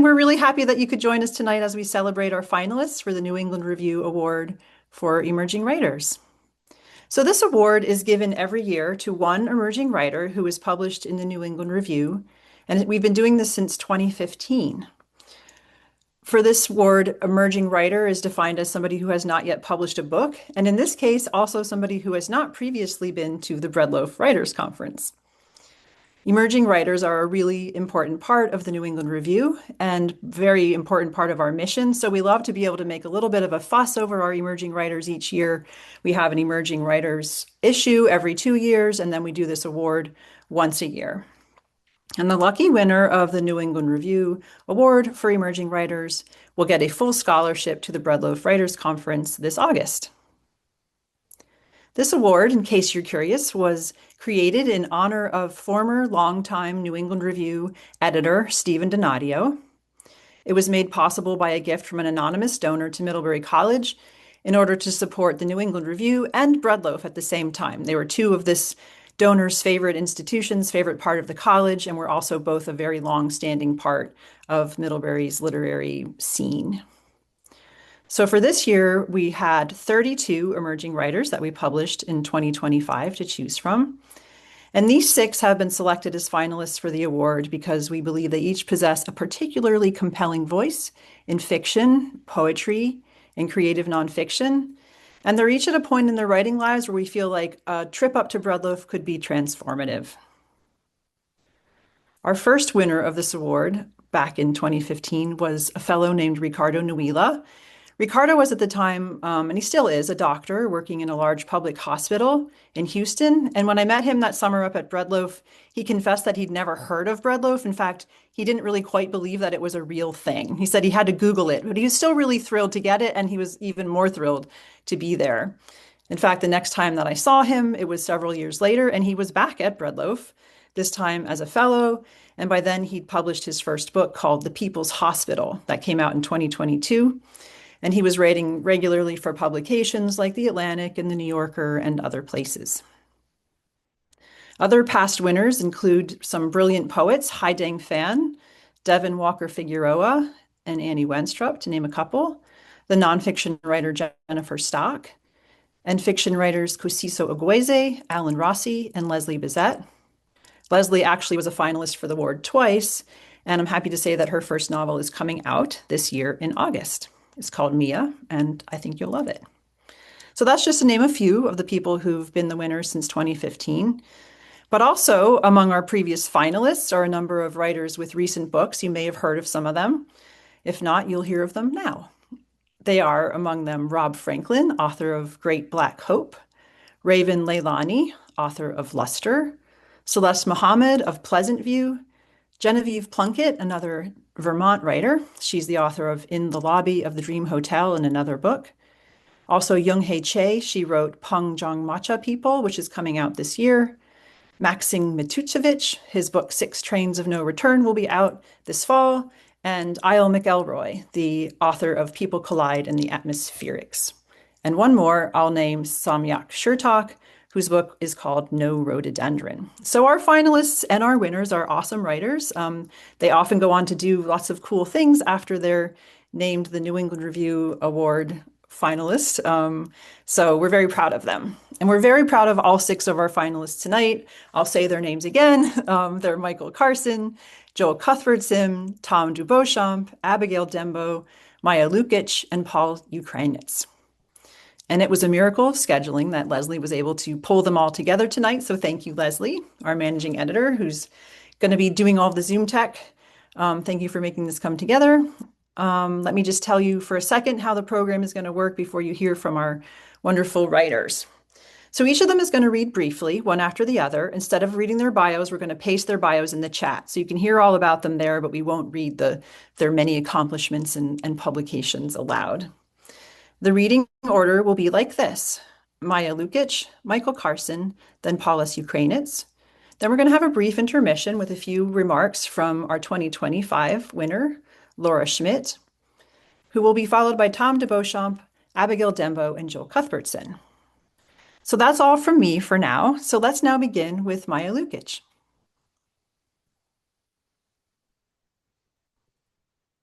we're really happy that you could join us tonight as we celebrate our finalists for the New England Review Award for Emerging Writers. So this award is given every year to one emerging writer who is published in the New England Review, and we've been doing this since 2015. For this award, emerging writer is defined as somebody who has not yet published a book, and in this case, also somebody who has not previously been to the Breadloaf Writers Conference. Emerging writers are a really important part of the New England Review and very important part of our mission. So we love to be able to make a little bit of a fuss over our emerging writers each year. We have an emerging writers issue every 2 years, and then we do this award once a year. And the lucky winner of the New England Review Award for Emerging Writers will get a full scholarship to the Breadloaf Writers Conference this August. This award, in case you're curious, was created in honor of former longtime New England Review editor Stephen Donadio. It was made possible by a gift from an anonymous donor to Middlebury College in order to support the New England Review and Breadloaf at the same time. They were two of this donor's favorite institutions, favorite part of the college, and were also both a very long-standing part of Middlebury's literary scene. So for this year, we had 32 emerging writers that we published in 2025 to choose from. And these 6 have been selected as finalists for the award because we believe they each possess a particularly compelling voice in fiction, poetry, and creative nonfiction. And they're each at a point in their writing lives where we feel like a trip up to Breadloaf could be transformative. Our first winner of this award back in 2015 was a fellow named Ricardo Nuila. Ricardo was at the time, and he still is, a doctor working in a large public hospital in Houston. And when I met him that summer up at Breadloaf, he confessed that he'd never heard of Breadloaf. In fact, he didn't really quite believe that it was a real thing. He said he had to Google it, but he was still really thrilled to get it, and he was even more thrilled to be there. In fact, the next time that I saw him, it was several years later, and he was back at Breadloaf, this time as a fellow. And by then, he'd published his first book called The People's Hospital that came out in 2022. And he was writing regularly for publications like The Atlantic and The New Yorker and other places. Other past winners include some brilliant poets, Hai Dang Fan, Devin Walker Figueroa, and Annie Wenstrup, to name a couple, the nonfiction writer Jennifer Stock, and fiction writers Kusiso Ogweze, Alan Rossi, and Leslie Bizet. Leslie actually was a finalist for the award twice, and I'm happy to say that her first novel is coming out this year in August. It's called Mia, and I think you'll love it. So that's just to name a few of the people who've been the winners since 2015. But also among our previous finalists are a number of writers with recent books. You may have heard of some of them. If not, you'll hear of them now. They are among them Rob Franklin, author of Great Black Hope, Raven Leilani, author of Luster, Celeste Muhammad of Pleasant View, Genevieve Plunkett, another Vermont writer. She's the author of In the Lobby of the Dream Hotel and another book. Also, Young-Hae Che, she wrote Peng-Jong Matcha People, which is coming out this year. Maxim Matuchevich, his book Six Trains of No Return will be out this fall. And Isle McElroy, the author of People Collide and the Atmospherics. And one more I'll name Samyak Shurtak, whose book is called No Rhododendron. So our finalists and our winners are awesome writers. They often go on to do lots of cool things after they're named the New England Review Award finalist. So we're very proud of them. And we're very proud of all 6 of our finalists tonight. I'll say their names again. They're Michael Carson, Joel Cuthbertson, Tom DeBeauchamp, Abigail Dembo, Maja Lukic, and Paul Ukrainets. And it was a miracle of scheduling that Leslie was able to pull them all together tonight. So thank you, Leslie, our managing editor, who's going to be doing all the Zoom tech. Thank you for making this come together. Let me just tell you for a second how the program is going to work before you hear from our wonderful writers. So each of them is going to read briefly, one after the other. Instead of reading their bios, we're going to paste their bios in the chat. So you can hear all about them there, but we won't read their many accomplishments and publications aloud. The reading order will be like this: Maja Lukic, Michael Carson, then Paulus Ukrainets. Then we're going to have a brief intermission with a few remarks from our 2025 winner, Laura Schmidt, who will be followed by Tom DeBeauchamp, Abigail Dembo, and Joel Cuthbertson. So that's all from me for now. So let's now begin with Maja Lukic.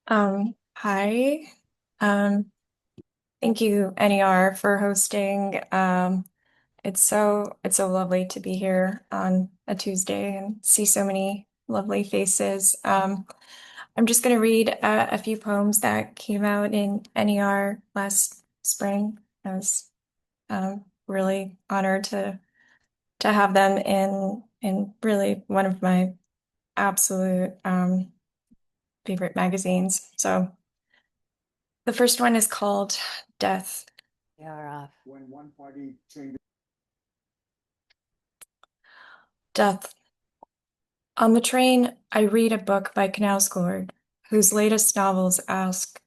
Hi. Um, Thank you, NER, for hosting. It's so lovely to be here on a Tuesday and see so many lovely faces. I'm just going to read a few poems that came out in NER last spring. I was really honored to have them in really one of my absolute favorite magazines. So the first one is called Death. When one party changes. Death. On the train, I read a book by Knausgård, whose latest novels ask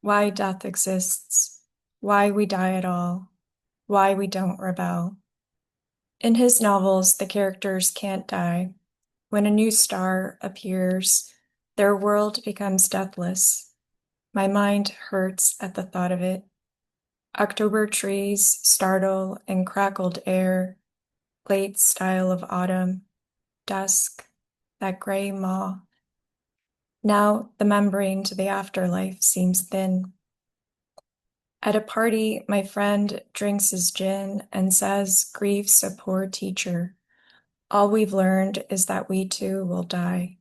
why death exists, why we die at all, why we don't rebel. In his novels, the characters can't die. When a new star appears, their world becomes deathless. My mind hurts at the thought of it. October trees startle in crackled air, late style of autumn, dusk, that gray maw. Now the membrane to the afterlife seems thin. At a party, my friend drinks his gin and says, grief's a poor teacher. All we've learned is that we too will die.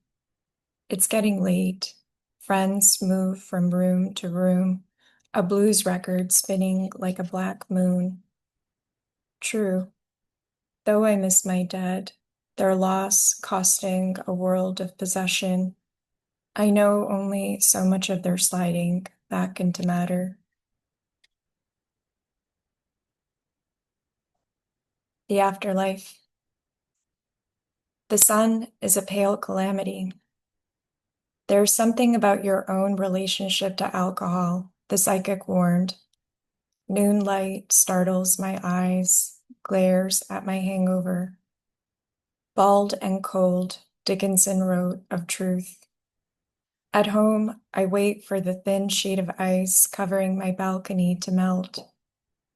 It's getting late. Friends move from room to room, a blues record spinning like a black moon. True, though I miss my dead, their loss costing a world of possession, I know only so much of their sliding back into matter. The afterlife. The sun is a pale calamity. There's something about your own relationship to alcohol, the psychic warned. Noonlight startles my eyes, glares at my hangover. Bald and cold, Dickinson wrote of truth. At home, I wait for the thin sheet of ice covering my balcony to melt.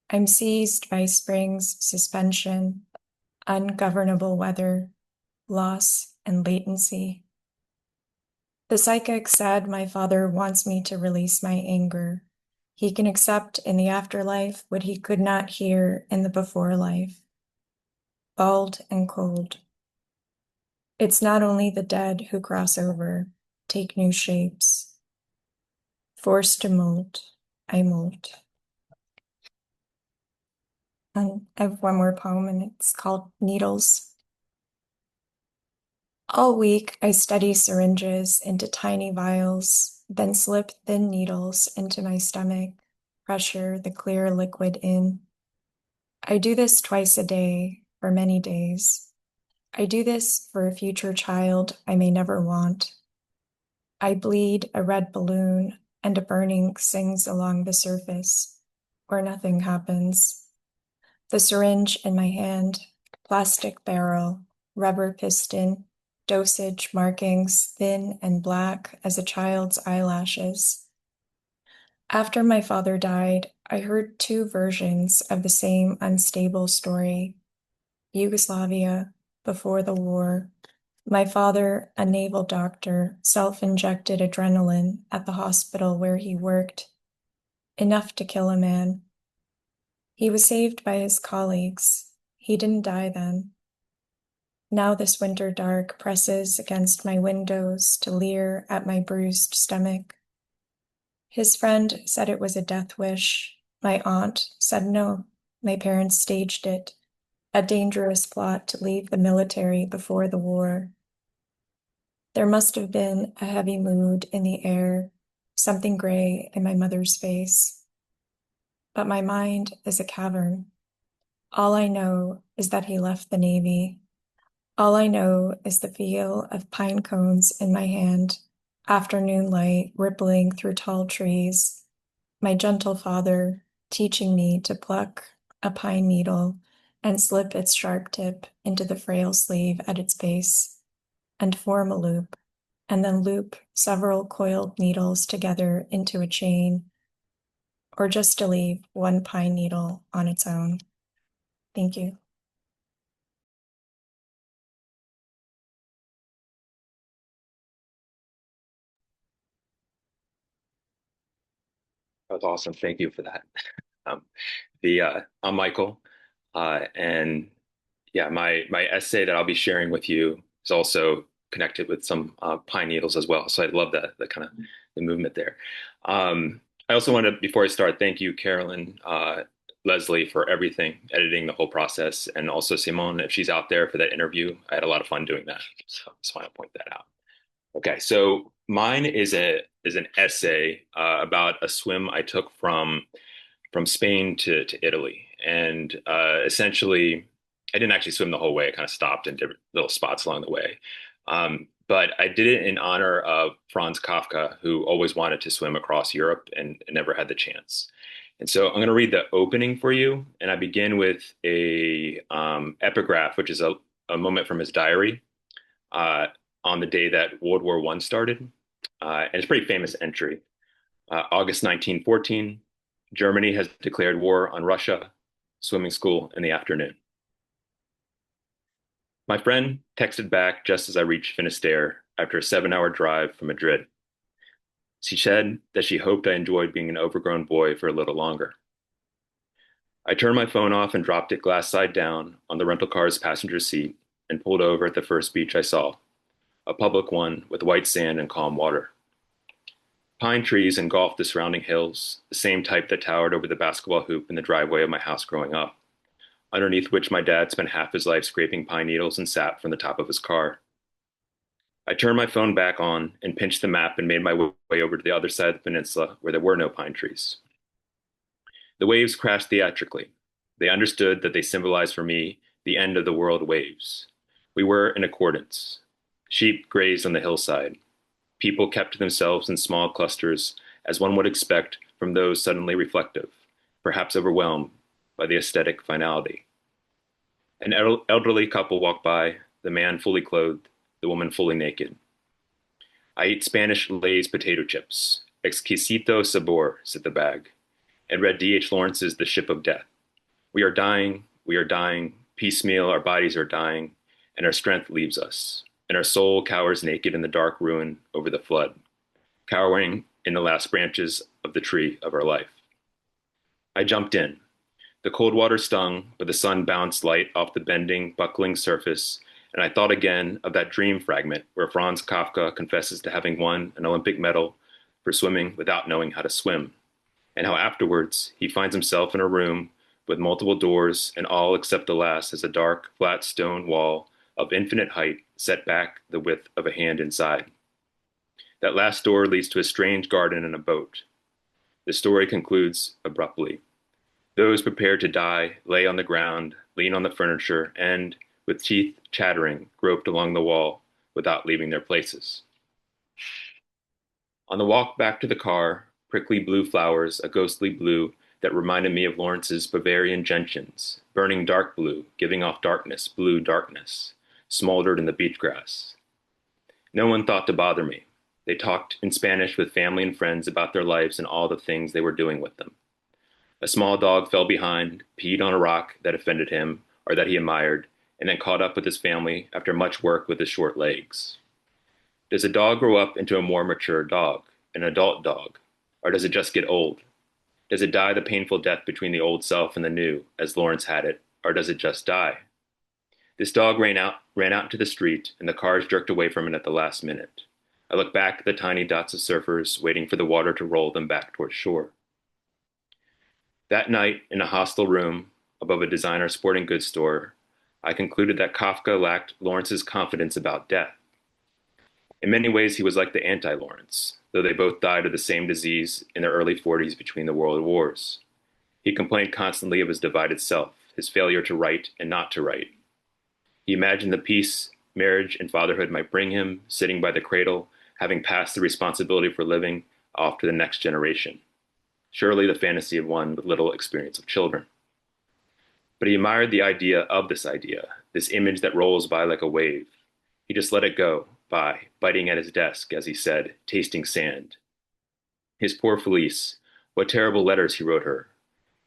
I'm seized by spring's suspension, ungovernable weather, loss, and latency. The psychic said my father wants me to release my anger. He can accept in the afterlife what he could not hear in the before life. Bald and cold. It's not only the dead who cross over, take new shapes. Forced to molt, I molt. And I have one more poem, and it's called Needles. All week, I study syringes into tiny vials, then slip thin needles into my stomach, pressure the clear liquid in. I do this twice a day for many days. I do this for a future child I may never want. I bleed a red balloon, and a burning sings along the surface, or nothing happens. The syringe in my hand, plastic barrel, rubber piston, dosage markings thin and black as a child's eyelashes. After my father died, I heard two versions of the same unstable story. Yugoslavia, before the war. My father, a naval doctor, self-injected adrenaline at the hospital where he worked, enough to kill a man. He was saved by his colleagues. He didn't die then. Now this winter dark presses against my windows to leer at my bruised stomach. His friend said it was a death wish. My aunt said no, my parents staged it, a dangerous plot to leave the military before the war. There must have been a heavy mood in the air, something gray in my mother's face. But my mind is a cavern. All I know is that he left the Navy. All I know is the feel of pine cones in my hand, afternoon light rippling through tall trees, my gentle father teaching me to pluck a pine needle and slip its sharp tip into the frail sleeve at its base, and form a loop, and then loop several coiled needles together into a chain, or just to leave one pine needle on its own. Thank you. That was awesome. Thank you for that. Um, I'm Michael, and yeah, my essay that I'll be sharing with you is also connected with some pine needles as well. So I love that the kind of the movement there. I also want to, before I start, thank you, Carolyn, Leslie, for everything, editing the whole process, and also Simone, if she's out there for that interview. I had a lot of fun doing that. So I just want to point that out. Okay, so mine is an essay about a swim I took from Spain to Italy, and essentially, I didn't actually swim the whole way. I kind of stopped in different little spots along the way, but I did it in honor of Franz Kafka, who always wanted to swim across Europe and never had the chance. And so I'm going to read the opening for you, and I begin with a epigraph, which is a moment from his diary uh, on the day that World War I started. And it's a pretty famous entry. August 1914, Germany has declared war on Russia. Swimming school in the afternoon. My friend texted back just as I reached Finisterre after a 7-hour drive from Madrid. She said that she hoped I enjoyed being an overgrown boy for a little longer. I turned my phone off and dropped it glass side down on the rental car's passenger seat and pulled over at the first beach I saw, a public one with white sand and calm water. Pine trees engulfed the surrounding hills, the same type that towered over the basketball hoop in the driveway of my house growing up, underneath which my dad spent half his life scraping pine needles and sap from the top of his car. I turned my phone back on and pinched the map and made my way over to the other side of the peninsula where there were no pine trees. The waves crashed theatrically. They understood that they symbolized for me the end of the world waves. We were in accordance. Sheep grazed on the hillside. People kept to themselves in small clusters, as one would expect from those suddenly reflective, perhaps overwhelmed by the aesthetic finality. An elderly couple walked by, the man fully clothed, the woman fully naked. I ate Spanish Lay's potato chips. Exquisito sabor, said the bag, and read D.H. Lawrence's The Ship of Death. We are dying, piecemeal, our bodies are dying, and our strength leaves us, and our soul cowers naked in the dark ruin over the flood, cowering in the last branches of the tree of our life. I jumped in. The cold water stung, but the sun bounced light off the bending, buckling surface, and I thought again of that dream fragment where Franz Kafka confesses to having won an Olympic medal for swimming without knowing how to swim, and how afterwards he finds himself in a room with multiple doors, and all except the last has a dark, flat stone wall of infinite height set back the width of a hand inside. That last door leads to a strange garden and a boat. The story concludes abruptly. Those prepared to die lay on the ground, lean on the furniture, and, with teeth chattering, groped along the wall without leaving their places. On the walk back to the car, prickly blue flowers, a ghostly blue that reminded me of Lawrence's Bavarian gentians, burning dark blue, giving off darkness, blue darkness, smoldered in the beach grass. No one thought to bother me. They talked in Spanish with family and friends about their lives and all the things they were doing with them. A small dog fell behind, peed on a rock that offended him or that he admired, and then caught up with his family after much work with his short legs. Does a dog grow up into a more mature dog, an adult dog, or does it just get old? Does it die the painful death between the old self and the new, as Lawrence had it, or does it just die? This dog ran out into the street, and the cars jerked away from it at the last minute. I looked back at the tiny dots of surfers waiting for the water to roll them back towards shore. That night, in a hostel room above a designer sporting goods store, I concluded that Kafka lacked Lawrence's confidence about death. In many ways, he was like the anti-Lawrence, though they both died of the same disease in their early 40s between the world wars. He complained constantly of his divided self, his failure to write and not to write. He imagined the peace marriage and fatherhood might bring him, sitting by the cradle, having passed the responsibility for living off to the next generation. Surely the fantasy of one with little experience of children. But he admired the idea of this idea, this image that rolls by like a wave. He just let it go by, biting at his desk, as he said, tasting sand. His poor Felice, what terrible letters he wrote her.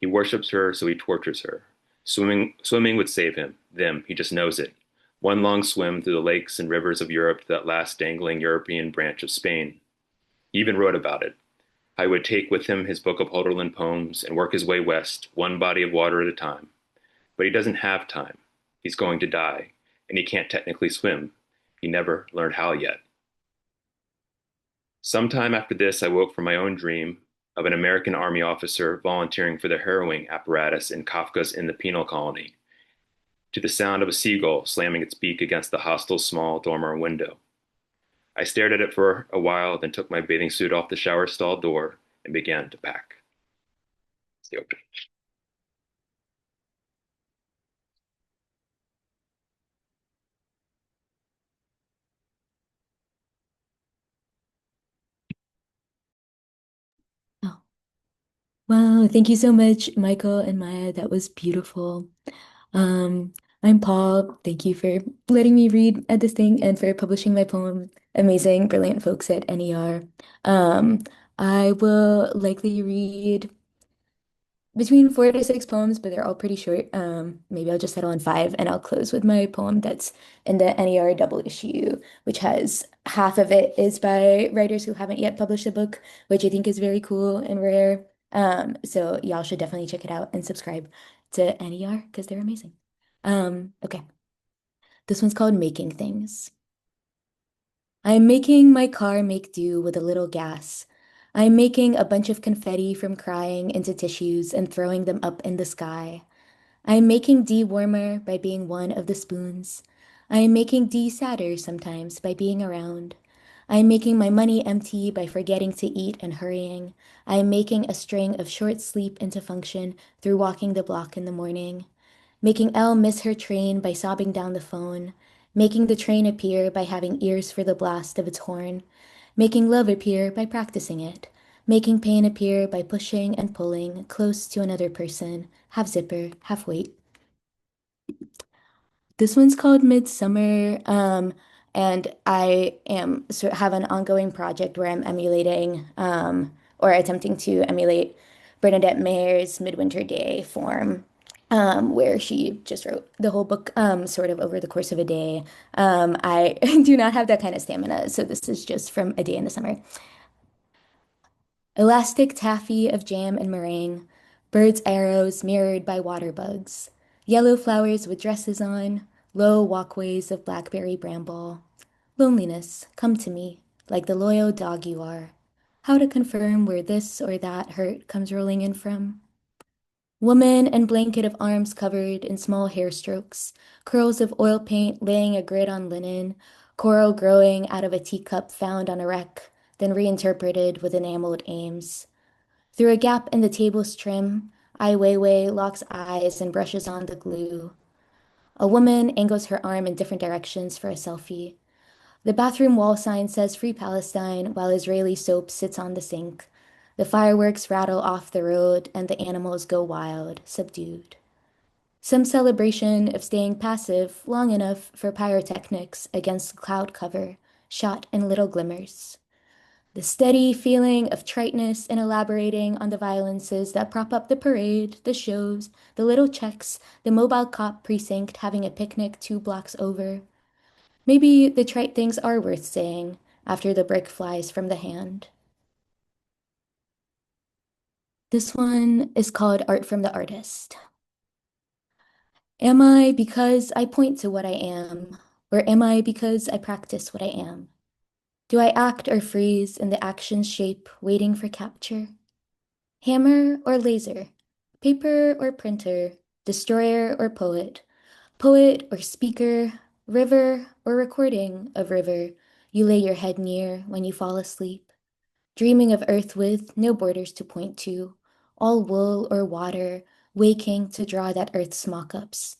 He worships her, so he tortures her. Swimming would save him, them, he just knows it. One long swim through the lakes and rivers of Europe to that last dangling European branch of Spain. He even wrote about it. How he would take with him his book of Holderlin poems and work his way west, one body of water at a time. But he doesn't have time. He's going to die, and he can't technically swim. He never learned how yet. Sometime after this, I woke from my own dream of an American Army officer volunteering for the harrowing apparatus in Kafka's In the Penal Colony, to the sound of a seagull slamming its beak against the hostel's small dormer window. I stared at it for a while, then took my bathing suit off the shower stall door and began to pack. It's the opening. Oh, wow. Thank you so much, Michael and Maya. That was beautiful. Um, I'm Paul. Thank you for letting me read at this thing and for publishing my poem. Amazing, brilliant folks at NER. Um, I will likely read between 4 to 6 poems, but they're all pretty short. Maybe I'll just settle on five, and I'll close with my poem that's in the NER double issue, which has half of it is by writers who haven't yet published a book, which I think is very cool and rare. So y'all should definitely check it out and subscribe to NER because they're amazing. Okay. This one's called Making Things. I am making my car make do with a little gas. I am making a bunch of confetti from crying into tissues and throwing them up in the sky. I am making D warmer by being one of the spoons. I am making D sadder sometimes by being around. I am making my money empty by forgetting to eat and hurrying. I am making a string of short sleep into function through walking the block in the morning. Making Elle miss her train by sobbing down the phone. Making the train appear by having ears for the blast of its horn. Making love appear by practicing it. Making pain appear by pushing and pulling close to another person, half zipper, half weight. This one's called Midsummer, and I am have an ongoing project where I'm emulating or attempting to emulate Bernadette Mayer's Midwinter Day form, where she just wrote the whole book sort of over the course of a day. I do not have that kind of stamina, so this is just from a day in the summer. Elastic taffy of jam and meringue, birds' arrows mirrored by water bugs, yellow flowers with dresses on, low walkways of blackberry bramble. Loneliness, come to me, like the loyal dog you are. How to confirm where this or that hurt comes rolling in from? Woman and blanket of arms covered in small hair strokes, curls of oil paint laying a grid on linen, coral growing out of a teacup found on a wreck, then reinterpreted with enameled aims. Through a gap in the table's trim, Ai Weiwei locks eyes and brushes on the glue. A woman angles her arm in different directions for a selfie. The bathroom wall sign says Free Palestine while Israeli soap sits on the sink. The fireworks rattle off the road and the animals go wild, subdued. Some celebration of staying passive long enough for pyrotechnics against cloud cover, shot in little glimmers. The steady feeling of triteness in elaborating on the violences that prop up the parade, the shows, the little checks, the mobile cop precinct having a picnic 2 blocks over. Maybe the trite things are worth saying after the brick flies from the hand. This one is called Art from the Artist. Am I because I point to what I am, or am I because I practice what I am? Do I act or freeze in the action shape waiting for capture? Hammer or laser? Paper or printer? Destroyer or poet? Poet or speaker? River or recording of river you lay your head near when you fall asleep? Dreaming of earth with no borders to point to, all wool or water, waking to draw that earth's mock-ups.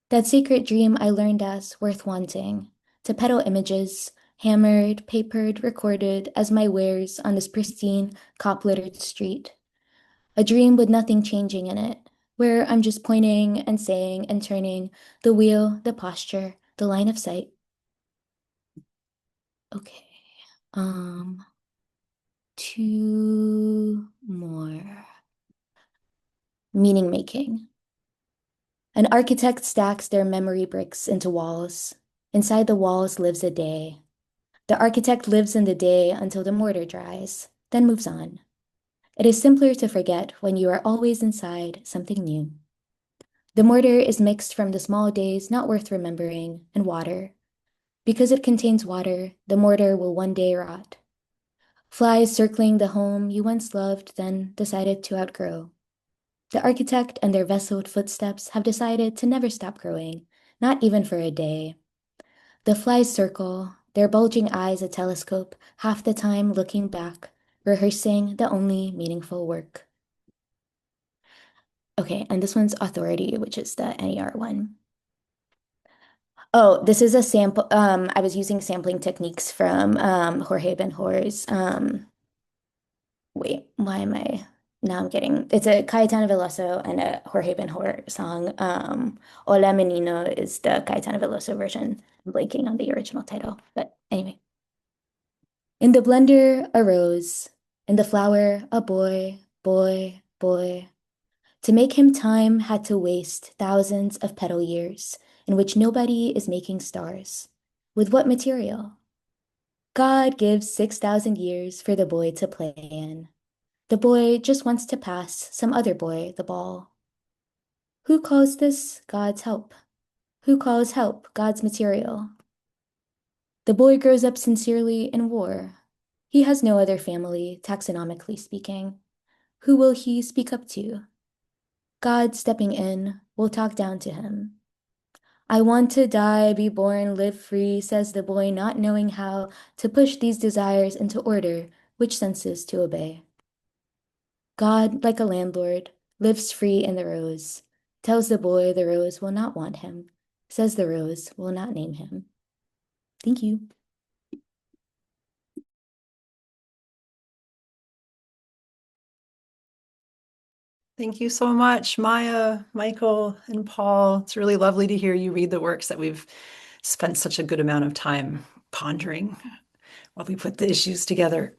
That sacred dream I learned as worth wanting, to peddle images, hammered, papered, recorded as my wares on this pristine, cop-littered street. A dream with nothing changing in it, where I'm just pointing and saying and turning, the wheel, the posture, the line of sight. Okay. Um, 2 more. Meaning making. An architect stacks their memory bricks into walls. Inside the walls lives a day. The architect lives in the day until the mortar dries, then moves on. It is simpler to forget when you are always inside something new. The mortar is mixed from the small days not worth remembering and water. Because it contains water, the mortar will one day rot. Flies circling the home you once loved, then decided to outgrow. The architect and their vesseled footsteps have decided to never stop growing, not even for a day. The flies circle, their bulging eyes a telescope, half the time looking back, rehearsing the only meaningful work. Okay, and this one's Authority, which is the NER one. Oh, this is a sample. I was using sampling techniques from Jorge Ben-Hor's. Wait, why am I? Now I'm getting. It's a Cayetano Veloso and a Jorge Ben-Hor song. Hola Menino is the Cayetano Veloso version. I'm blanking on the original title, but anyway. In the blender, a rose. In the flower, a boy, boy, boy. To make him time had to waste thousands of petal years in which nobody is making stars. With what material? God gives 6,000 years for the boy to play in. The boy just wants to pass some other boy the ball. Who calls this God's help? Who calls help God's material? The boy grows up sincerely in war. He has no other family, taxonomically speaking. Who will he speak up to? God stepping in will talk down to him. I want to die, be born, live free, says the boy, not knowing how to push these desires into order, which senses to obey. God, like a landlord, lives free in the rose, tells the boy the rose will not want him, says the rose will not name him. Thank you. Thank you so much, Maja, Michael, and Paul. It's really lovely to hear you read the works that we've spent such a good amount of time pondering while we put the issues together.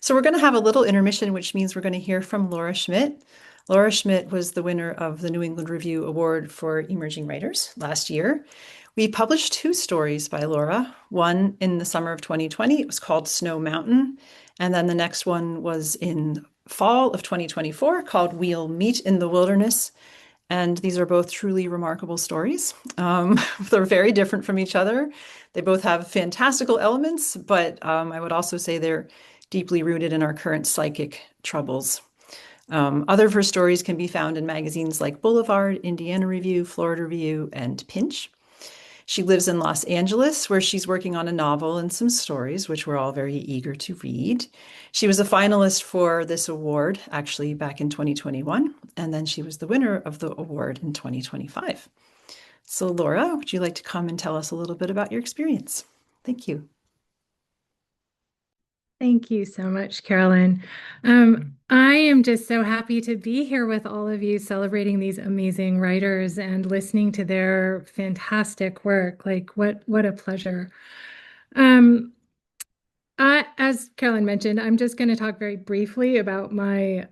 So we're going to have a little intermission, which means we're going to hear from Laura Schmidt. Laura Schmidt was the winner of the New England Review Award for Emerging Writers last year. We published two stories by Laura, one in the summer of 2020. It was called Snow Mountain. And then the next one was in fall of 2024 called We'll Meet in the Wilderness. And these are both truly remarkable stories. They're very different from each other. They both have fantastical elements, but I would also say they're deeply rooted in our current psychic troubles. Other of her stories can be found in magazines like Boulevard, Indiana Review, Florida Review, and Pinch. She lives in Los Angeles, where she's working on a novel and some stories, which we're all very eager to read. She was a finalist for this award, actually, back in 2021, and then she was the winner of the award in 2025. So, Laura, would you like to come and tell us a little bit about your experience? Thank you. Thank you so much, Carolyn. I am just so happy to be here with all of you celebrating these amazing writers and listening to their fantastic work. Like, what a pleasure. As Carolyn mentioned, I'm just going to talk very briefly about my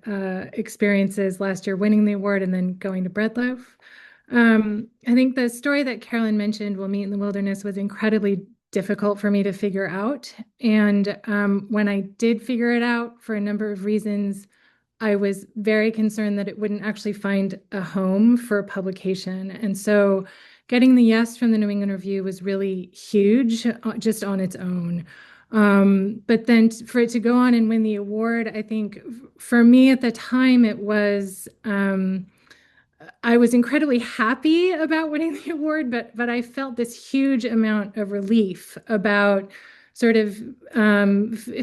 experiences last year winning the award and then going to Breadloaf. I think the story that Carolyn mentioned, We'll Meet in the Wilderness, was incredibly difficult for me to figure out. And when I did figure it out, for a number of reasons, I was very concerned that it wouldn't actually find a home for publication. And so getting the yes from the New England Review was really huge just on its own. But then for it to go on and win the award, I think for me at the time, it was, I was incredibly happy about winning the award, but I felt this huge amount of relief about sort of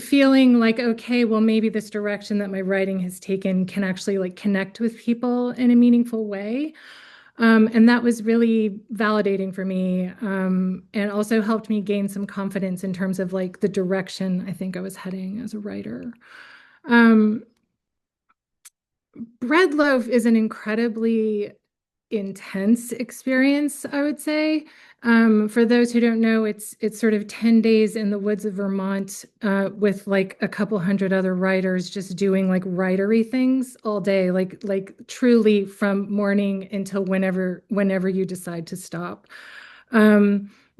feeling like, okay, well, maybe this direction that my writing has taken can actually like connect with people in a meaningful way. And that was really validating for me, and also helped me gain some confidence in terms of like the direction I think I was heading as a writer. Breadloaf is an incredibly intense experience, I would say. For those who don't know, it's sort of 10 days in the woods of Vermont with like a couple hundred other writers just doing like writery things all day, like truly from morning until whenever you decide to stop.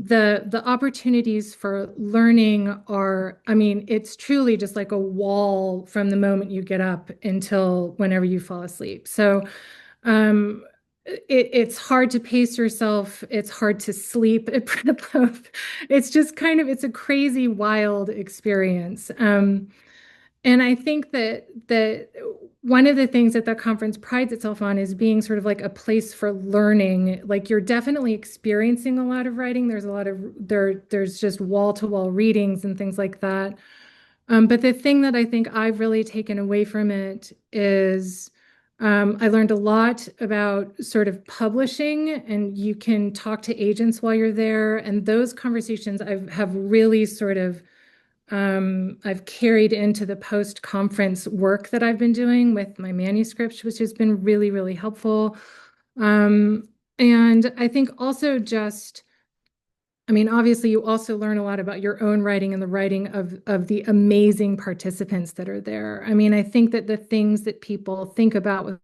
the opportunities for learning are, I mean, it's truly just like a wall from the moment you get up until whenever you fall asleep. So it's hard to pace yourself. It's hard to sleep at prep loaf. It's just kind of, it's a crazy, wild experience. And I think that one of the things that the conference prides itself on is being sort of like a place for learning. Like you're definitely experiencing a lot of writing. There's a lot of there's just wall-to-wall readings and things like that. But the thing that I think I've really taken away from it is I learned a lot about sort of publishing, and you can talk to agents while you're there. And those conversations have really sort of I've carried into the post-conference work that I've been doing with my manuscript, which has been really, really helpful. And I think also just, I mean, obviously you also learn a lot about your own writing and the writing of the amazing participants that are there. I mean, I think that the things that people think about with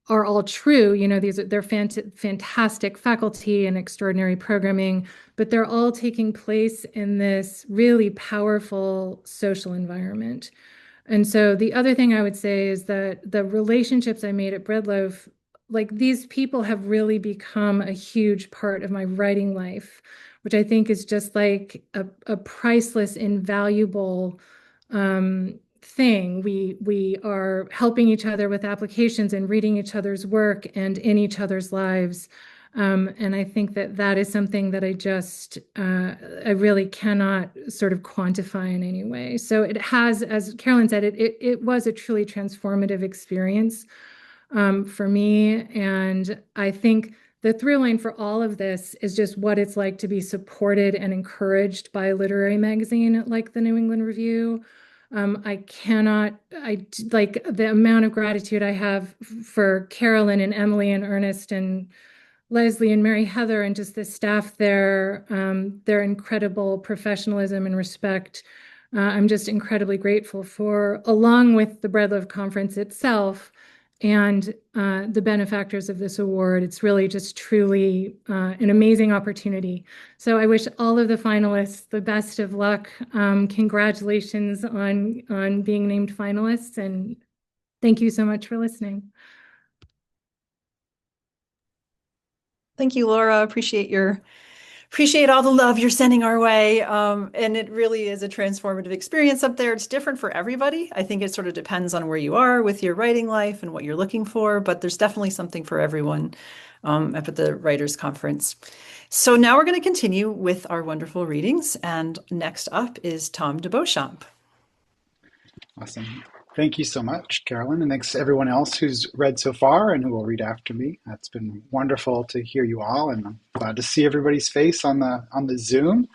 are all true. You know, they're fantastic faculty and extraordinary programming, but they're all taking place in this really powerful social environment. And so the other thing I would say is that the relationships I made at Breadloaf, like these people have really become a huge part of my writing life, which I think is just like a priceless, invaluable thing. We are helping each other with applications and reading each other's work and in each other's lives. And I think that that is something that I really cannot sort of quantify in any way. So it has, as Carolyn said, it was a truly transformative experience for me. And I think the through line for all of this is just what it's like to be supported and encouraged by a literary magazine like the New England Review. I like the amount of gratitude I have for Carolyn and Emily and Ernest and Leslie and Mary Heather and just the staff there, their incredible professionalism and respect. I'm just incredibly grateful for, along with the Breadloaf Conference itself and the benefactors of this award. It's really just truly an amazing opportunity. So I wish all of the finalists the best of luck. Congratulations on being named finalists, and thank you so much for listening. Thank you, Laura. Appreciate all the love you're sending our way. And it really is a transformative experience up there. It's different for everybody. I think it sort of depends on where you are with your writing life and what you're looking for, but there's definitely something for everyone up at the Writers' Conference. So now we're going to continue with our wonderful readings. And next up is Tom DeBeauchamp. Awesome. Thank you so much, Carolyn, and thanks to everyone else who's read so far and who will read after me. It's been wonderful to hear you all, and I'm glad to see everybody's face on the Zoom.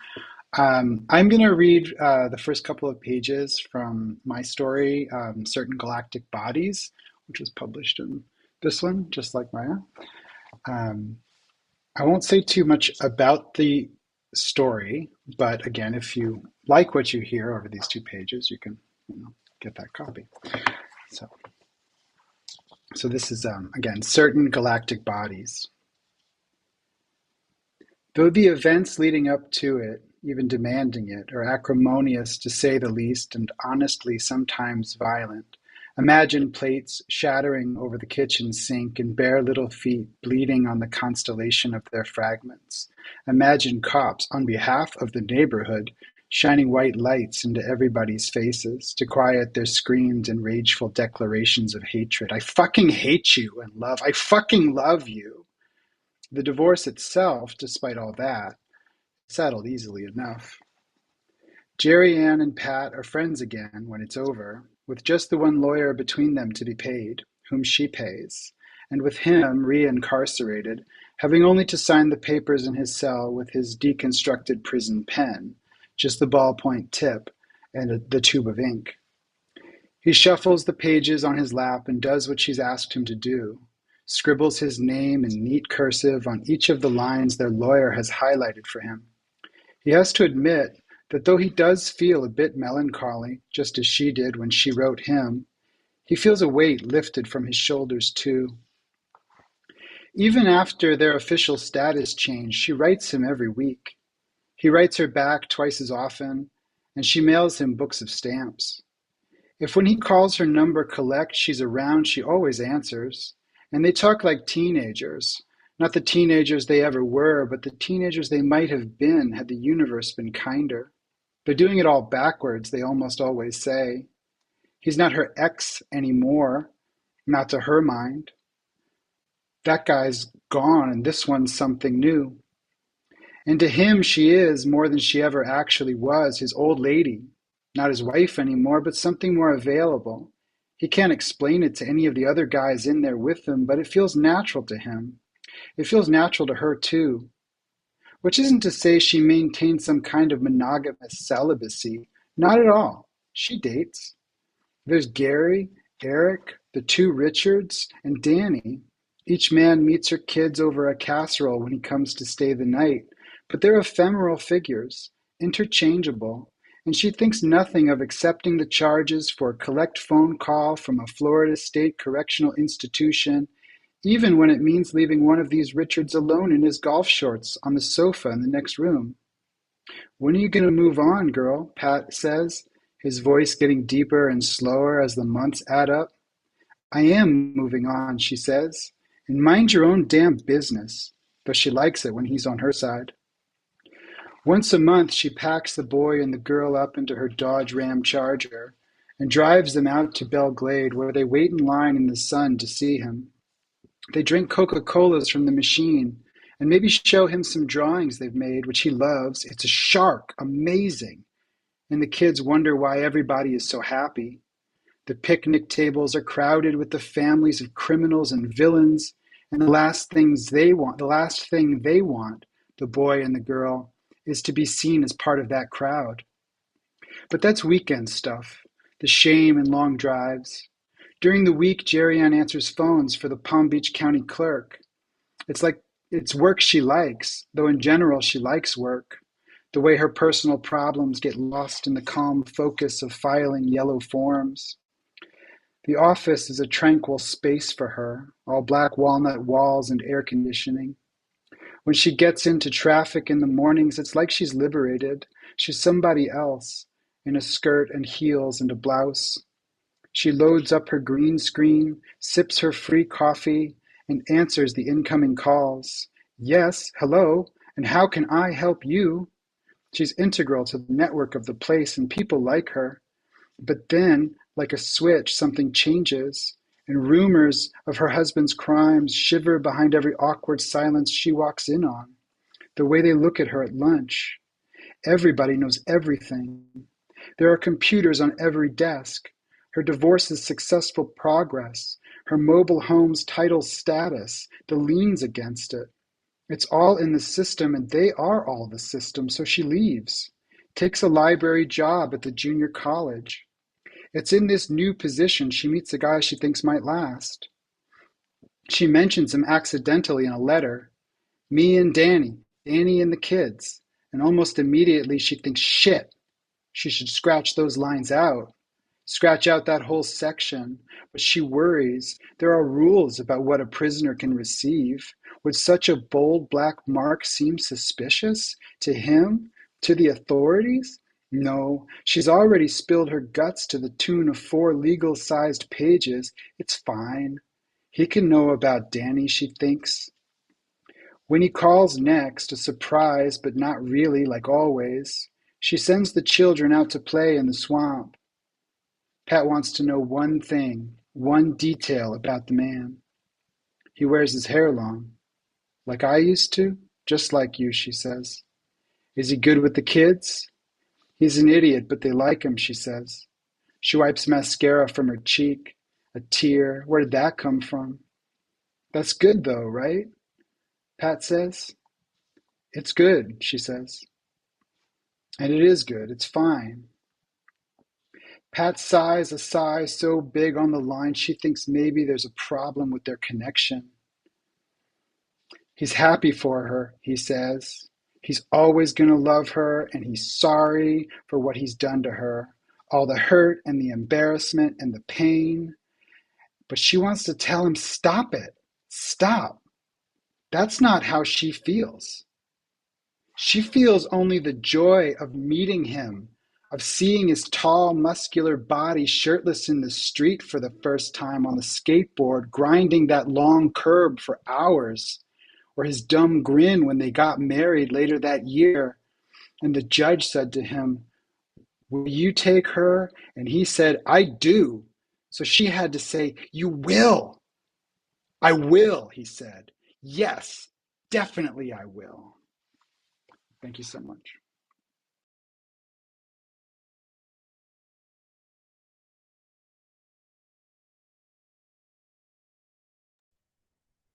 I'm going to read the first couple of pages from my story, Certain Galactic Bodies, which was published in this one, just like Maja. I won't say too much about the story, but again, if you like what you hear over these 2 pages, you can get that copy. So this is, again, Certain Galactic Bodies. Though the events leading up to it, even demanding it, are acrimonious to say the least and honestly sometimes violent, imagine plates shattering over the kitchen sink and bare little feet bleeding on the constellation of their fragments. Imagine cops on behalf of the neighborhood shining white lights into everybody's faces to quiet their screams and rageful declarations of hatred. I fucking hate you and love. I fucking love you. The divorce itself, despite all that, settled easily enough. Jerry Ann and Pat are friends again when it's over, with just the one lawyer between them to be paid, whom she pays, and with him re-incarcerated, having only to sign the papers in his cell with his deconstructed prison pen, just the ballpoint tip and the tube of ink. He shuffles the pages on his lap and does what she's asked him to do, scribbles his name in neat cursive on each of the lines their lawyer has highlighted for him. He has to admit that though he does feel a bit melancholy, just as she did when she wrote him, he feels a weight lifted from his shoulders too. Even after their official status change, she writes him every week. He writes her back twice as often, and she mails him books of stamps. If when he calls her number collect, she's around, she always answers. And they talk like teenagers. Not the teenagers they ever were, but the teenagers they might have been had the universe been kinder. They're doing it all backwards, they almost always say. He's not her ex anymore, not to her mind. That guy's gone, and this one's something new. And to him she is, more than she ever actually was, his old lady. Not his wife anymore, but something more available. He can't explain it to any of the other guys in there with him, but it feels natural to him. It feels natural to her too. Which isn't to say she maintains some kind of monogamous celibacy. Not at all. She dates. There's Gary, Eric, the two Richards, and Danny. Each man meets her kids over a casserole when he comes to stay the night. But they're ephemeral figures, interchangeable, and she thinks nothing of accepting the charges for a collect phone call from a Florida State Correctional Institution, even when it means leaving one of these Richards alone in his golf shorts on the sofa in the next room. When are you going to move on, girl? Pat says, his voice getting deeper and slower as the months add up. I am moving on, she says, and mind your own damn business, but she likes it when he's on her side. Once a month, she packs the boy and the girl up into her Dodge Ram Charger and drives them out to Belle Glade, where they wait in line in the sun to see him. They drink Coca-Colas from the machine and maybe show him some drawings they've made, which he loves. It's a shark, amazing. And the kids wonder why everybody is so happy. The picnic tables are crowded with the families of criminals and villains, and the last thing they want, the boy and the girl, is to be seen as part of that crowd. But that's weekend stuff, the shame and long drives. During the week, Jerry-Ann answers phones for the Palm Beach County clerk. It's work she likes, though in general she likes work. The way her personal problems get lost in the calm focus of filing yellow forms. The office is a tranquil space for her, all black walnut walls and air conditioning. When she gets into traffic in the mornings, it's like she's liberated. She's somebody else, in a skirt and heels and a blouse. She loads up her green screen, sips her free coffee, and answers the incoming calls. Yes, hello, and how can I help you? She's integral to the network of the place, and people like her. But then, like a switch, something changes, and rumors of her husband's crimes shiver behind every awkward silence she walks in on. The way they look at her at lunch. Everybody knows everything. There are computers on every desk. Her divorce's successful progress, her mobile home's title status, the liens against it. It's all in the system, and they are all the system, so she leaves. Takes a library job at the junior college. It's in this new position she meets a guy she thinks might last. She mentions him accidentally in a letter. Me and Danny and the kids. And almost immediately she thinks, shit, she should scratch those lines out. Scratch out that whole section. But she worries. There are rules about what a prisoner can receive. Would such a bold black mark seem suspicious? To him? To the authorities? No, she's already spilled her guts to the tune of 4 legal-sized pages. It's fine. He can know about Danny, she thinks. When he calls next, a surprise, but not really, like always, she sends the children out to play in the swamp. Pat wants to know one thing, one detail about the man. He wears his hair long. Like I used to? Just like you, she says. Is he good with the kids? He's an idiot, but they like him, she says. She wipes mascara from her cheek. A tear. Where did that come from? That's good, though, right? Pat says. It's good, she says. And it is good. It's fine. Pat sighs a sigh so big on the line she thinks maybe there's a problem with their connection. He's happy for her, he says. He's always going to love her, and he's sorry for what he's done to her. All the hurt and the embarrassment and the pain. But she wants to tell him, stop it. Stop. That's not how she feels. She feels only the joy of meeting him, of seeing his tall, muscular body shirtless in the street for the first time on the skateboard, grinding that long curb for hours, or his dumb grin when they got married later that year, and the judge said to him, "Will you take her?" And he said, "I do." So she had to say, "You will." "I will," he said. "Yes, definitely I will." Thank you so much.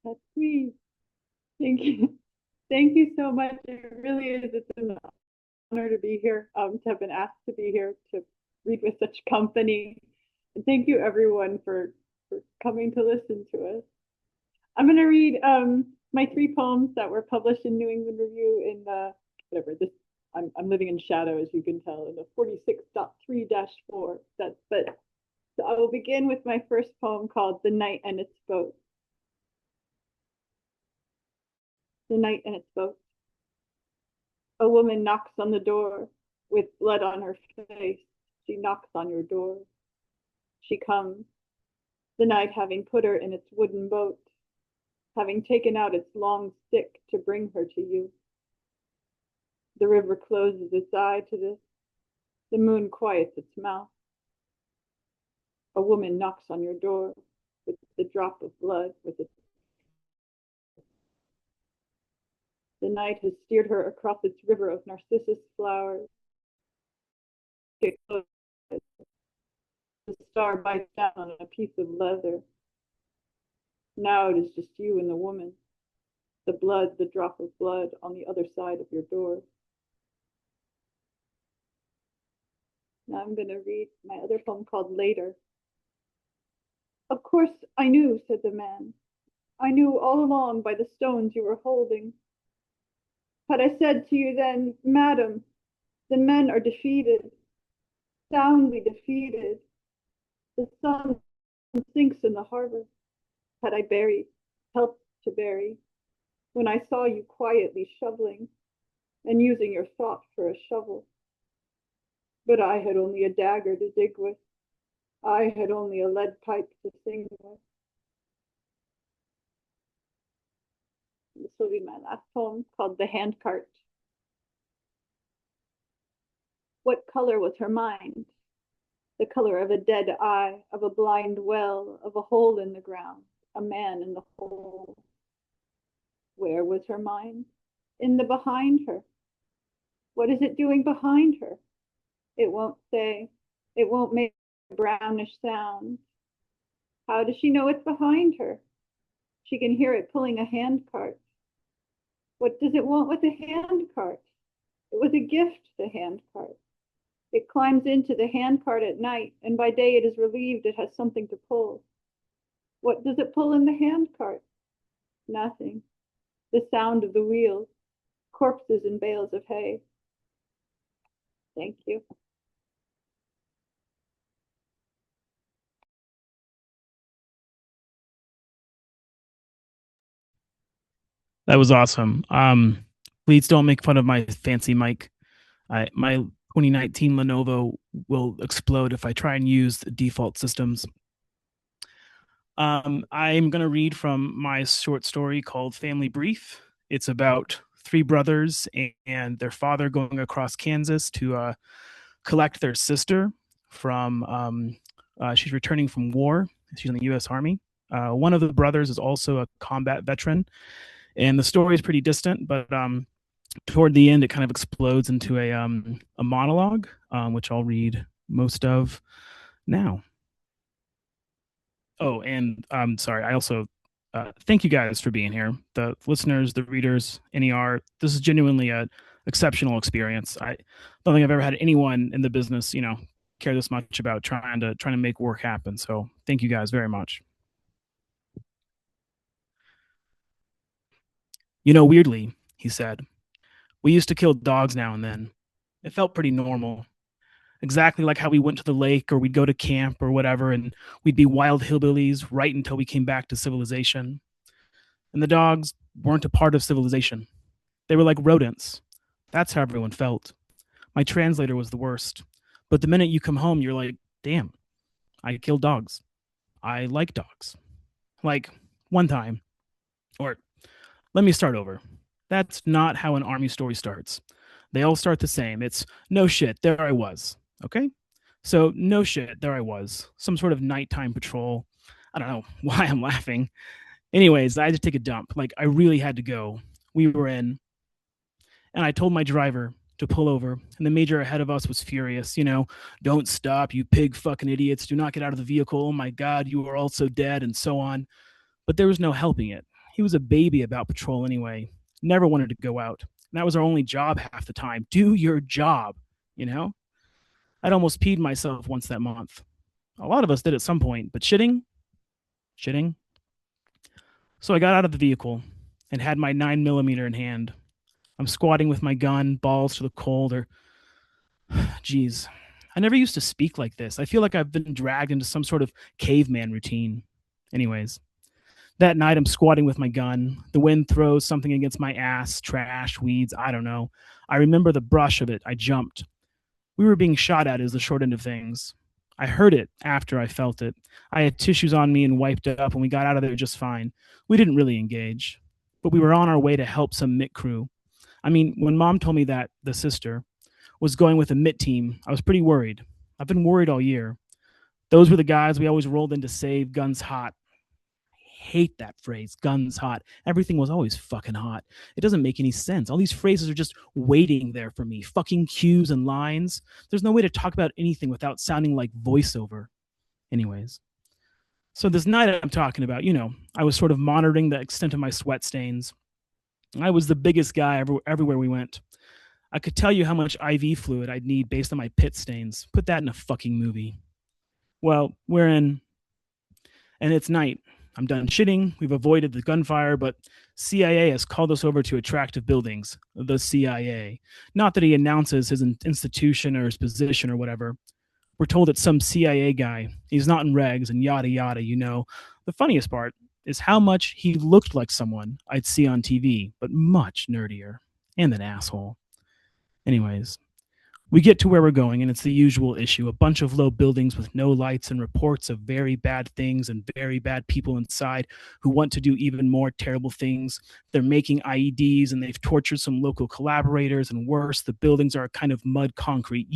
That's sweet. Thank you. Thank you so much. It really is. It's an honor to be here, to have been asked to be here to read with such company. And thank you everyone for coming to listen to us. I'm going to read my 3 poems that were published in New England Review in the, whatever, this, I'm living in shadow, as you can tell, in the 46.3-4. But so I will begin with my first poem called The Night and Its Boat. The night and its boat. A woman knocks on the door with blood on her face. She knocks on your door. She comes, the night having put her in its wooden boat, having taken out its long stick to bring her to you. The river closes its eye to this. The moon quiets its mouth. A woman knocks on your door with the drop of blood, with its. The night has steered her across its river of narcissus flowers. The star bites down on a piece of leather. Now it is just you and the woman. The blood, the drop of blood on the other side of your door. Now I'm going to read my other poem called Later. Of course I knew, said the man. I knew all along by the stones you were holding. Had I said to you then, Madam, the men are defeated, soundly defeated. The sun sinks in the harbor. Had I buried, helped to bury, when I saw you quietly shoveling and using your thought for a shovel. But I had only a dagger to dig with. I had only a lead pipe to sing with. This will be my last poem called The Handcart. What color was her mind? The color of a dead eye, of a blind well, of a hole in the ground, a man in the hole. Where was her mind? In the behind her. What is it doing behind her? It won't say. It won't make a brownish sound. How does she know it's behind her? She can hear it pulling a handcart. What does it want with a handcart? It was a gift, the handcart. It climbs into the handcart at night, and by day it is relieved it has something to pull. What does it pull in the handcart? Nothing. The sound of the wheels, corpses in bales of hay. Thank you. That was awesome. Please don't make fun of my fancy mic. My 2019 Lenovo will explode if I try and use the default systems. I'm going to read from my short story called Family Brief. It's about 3 brothers and their father going across Kansas to collect their sister from, she's returning from war. She's in the U.S. Army. One of the brothers is also a combat veteran. And the story is pretty distant, but toward the end, it kind of explodes into a monologue, which I'll read most of now. Oh, and I'm sorry. I also thank you guys for being here. The listeners, the readers, NER. This is genuinely a exceptional experience. I don't think I've ever had anyone in the business, care this much about trying to make work happen. So thank you guys very much. Weirdly, he said, we used to kill dogs now and then. It felt pretty normal. Exactly like how we went to the lake or we'd go to camp or whatever, and we'd be wild hillbillies right until we came back to civilization. And the dogs, weren't a part of civilization. They were like rodents. That's how everyone felt. My translator was the worst. But the minute you come home, you're like, damn, I killed dogs. I like dogs. Like, one time. Or, let me start over. That's not how an army story starts. They all start the same. It's, no shit, there I was. Okay? So, no shit, there I was. Some sort of nighttime patrol. I don't know why I'm laughing. Anyways, I had to take a dump. Like, I really had to go. We were in, and I told my driver to pull over, and the major ahead of us was furious. Don't stop, you pig fucking idiots. Do not get out of the vehicle. Oh my God, you are also dead, and so on. But there was no helping it. He was a baby about patrol anyway. Never wanted to go out. And that was our only job half the time. Do your job, I'd almost peed myself once that month. A lot of us did at some point, but shitting. So I got out of the vehicle and had my 9mm in hand. I'm squatting with my gun, balls to the cold, geez. I never used to speak like this. I feel like I've been dragged into some sort of caveman routine. Anyways, that night I'm squatting with my gun. The wind throws something against my ass, trash, weeds, I don't know. I remember the brush of it. I jumped. We were being shot at is the short end of things. I heard it after I felt it. I had tissues on me and wiped up, and we got out of there just fine. We didn't really engage, but we were on our way to help some MIT crew. I mean, when Mom told me that the sister was going with a MIT team, I was pretty worried. I've been worried all year. Those were the guys we always rolled in to save, guns hot. I hate that phrase, guns hot. Everything was always fucking hot. It doesn't make any sense. All these phrases are just waiting there for me, fucking cues and lines. There's no way to talk about anything without sounding like voiceover. Anyways, so this night I'm talking about, I was sort of monitoring the extent of my sweat stains. I was the biggest guy everywhere we went. I could tell you how much IV fluid I'd need based on my pit stains. Put that in a fucking movie. Well, we're in, and it's night. I'm done shitting. We've avoided the gunfire, but CIA has called us over to attractive buildings. The CIA. Not that he announces his institution or his position or whatever. We're told it's some CIA guy. He's not in regs and yada yada, The funniest part is how much he looked like someone I'd see on TV, but much nerdier. And an asshole. Anyways, we get to where we're going, and it's the usual issue. A bunch of low buildings with no lights and reports of very bad things and very bad people inside who want to do even more terrible things. They're making IEDs, and they've tortured some local collaborators, and worse, the buildings are a kind of mud concrete,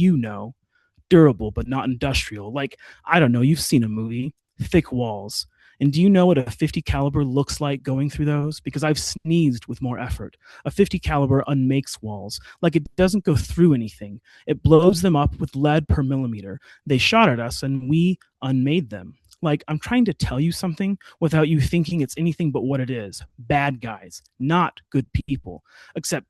durable but not industrial. Like, I don't know, you've seen a movie. Thick walls. And do you know what a 50 caliber looks like going through those? Because I've sneezed with more effort. A 50 caliber unmakes walls. Like, it doesn't go through anything. It blows them up with lead per millimeter. They shot at us and we unmade them. Like, I'm trying to tell you something without you thinking it's anything but what it is. Bad guys, not good people. Except,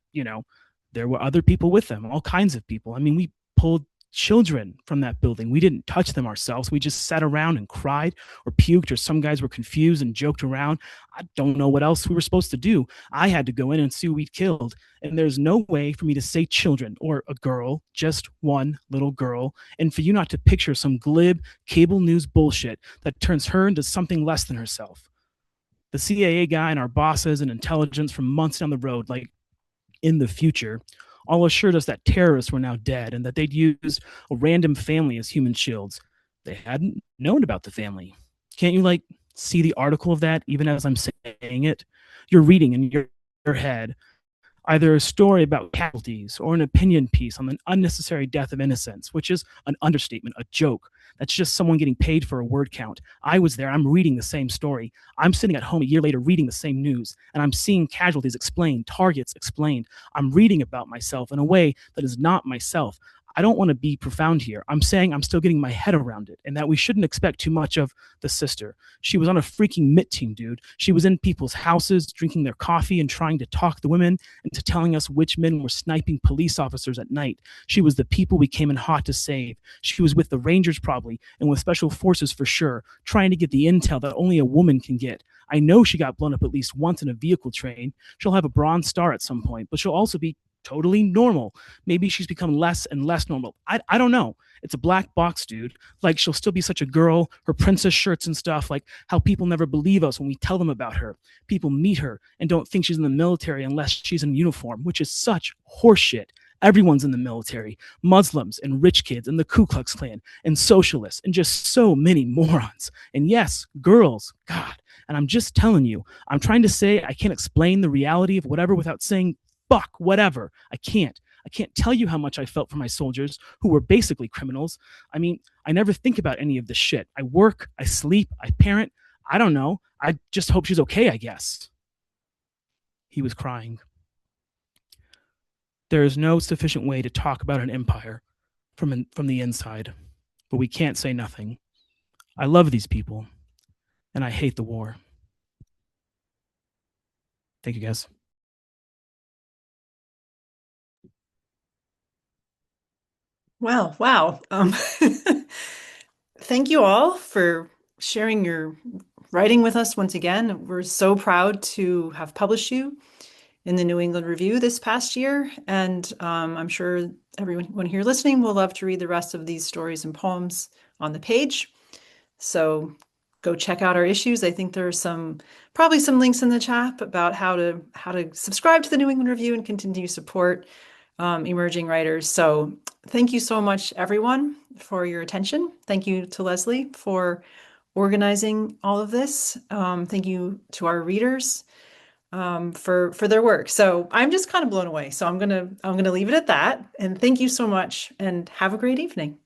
there were other people with them, all kinds of people. I mean, we pulled children from that building. We didn't touch them ourselves. We just sat around and cried or puked, or some guys were confused and joked around. I don't know what else we were supposed to do. I had to go in and see who we'd killed. And there's no way for me to say children or a girl, just one little girl, and for you not to picture some glib cable news bullshit that turns her into something less than herself. The CIA guy and our bosses and intelligence from months down the road, like in the future, all assured us that terrorists were now dead and that they'd use a random family as human shields. They hadn't known about the family. Can't you, see the article of that even as I'm saying it? You're reading in your head either a story about casualties or an opinion piece on the unnecessary death of innocents, which is an understatement, a joke. That's just someone getting paid for a word count. I was there. I'm reading the same story. I'm sitting at home a year later reading the same news, and I'm seeing casualties explained, targets explained. I'm reading about myself in a way that is not myself. I don't want to be profound here. I'm saying I'm still getting my head around it, and that we shouldn't expect too much of the sister. She was on a freaking MIT team, dude. She was in people's houses, drinking their coffee and trying to talk the women into telling us which men were sniping police officers at night. She was the people we came in hot to save. She was with the Rangers probably, and with special forces for sure, trying to get the intel that only a woman can get. I know she got blown up at least once in a vehicle train. She'll have a Bronze Star at some point, but she'll also be totally normal. Maybe she's become less and less normal. I don't know. It's a black box, dude. Like, she'll still be such a girl, her princess shirts and stuff, like how people never believe us when we tell them about her. People meet her and don't think she's in the military unless she's in uniform, which is such horseshit. Everyone's in the military, Muslims and rich kids and the Ku Klux Klan and socialists and just so many morons. And yes, girls, God. And I'm just telling you, I'm trying to say I can't explain the reality of whatever without saying, fuck, whatever. I can't. I can't tell you how much I felt for my soldiers who were basically criminals. I mean, I never think about any of this shit. I work, I sleep, I parent. I don't know. I just hope she's okay, I guess. He was crying. There is no sufficient way to talk about an empire from the inside, but we can't say nothing. I love these people, and I hate the war. Thank you, guys. Well, wow. Thank you all for sharing your writing with us once again. We're so proud to have published you in the New England Review this past year, and I'm sure everyone here listening will love to read the rest of these stories and poems on the page. So go check out our issues. I think there are probably some links in the chat about how to subscribe to the New England Review and continue to support emerging writers. So thank you so much, everyone, for your attention. Thank you to Leslie for organizing all of this. Thank you to our readers for their work. So I'm just kind of blown away. So I'm gonna leave it at that. And thank you so much, and have a great evening.